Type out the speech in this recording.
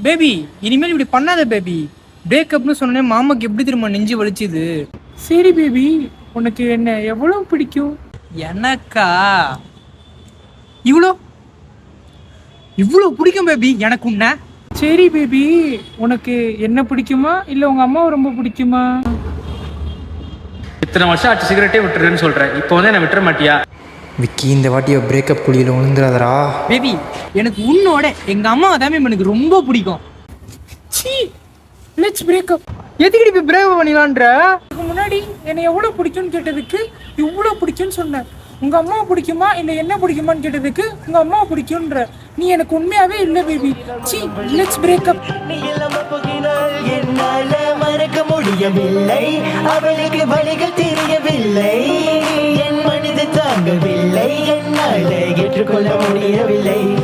Baby இனிமேல் இப்படி பண்ணாத பேபி. பிரேக்கப்னு சொன்னே மாமாக்கு எப்படி திரும்ப நெஞ்சு வலிச்சுது. சரி பேபி, உனக்கு என்ன எவ்வளவு பிடிக்கும்? எனக்கா இவ்வளோ இவ்வளோ பிடிக்கும் பேபி எனக்கு உன்ன. சரி பேபி, உனக்கு என்ன பிடிக்குமா இல்ல உங்க அம்மாவை ரொம்ப பிடிக்குமா? இத்தனை வருஷம் ஆச்சு சிகரெட்டே விட்டுருன்னு சொல்கிறேன், இப்போ வந்து என்ன விட்டுற மாட்டியா? விக்கி, இந்த வாட்டியை பிரேக்கப் குழியில் விழுந்துடாதரா. பேபி எனக்கு உன்னோட எங்க அம்மாவை தான் எனக்கு ரொம்ப பிடிக்கும். சீ, லெட்ஸ் பிரேக்கப். எதுக்கு இப்ப பிரேக் பண்ணிடலான்ற? இதுக்கு முன்னாடி என்னை எவ்வளவு பிடிக்கும்னு கேட்டதுக்கு இவ்வளவு பிடிக்கும்னு சொன்னேன். உங்க அம்மாவை பிடிக்குமா இல்ல என்ன பிடிக்குமான்னு கேட்டதுக்கு உங்க அம்மாவை பிடிக்கும்ன்ற. நீ எனக்கு உண்மையாவே இல்ல பேபி. Sea, let's breakup. நீ இல்லாம போகினால் என்னால மறக்க முடியவில்லை. அவளுக்கு வழிகள் தெரியவில்லை. என் மனித தாங்கவில்லை. என்னால ஏற்றுக்கொள்ள முடியவில்லை.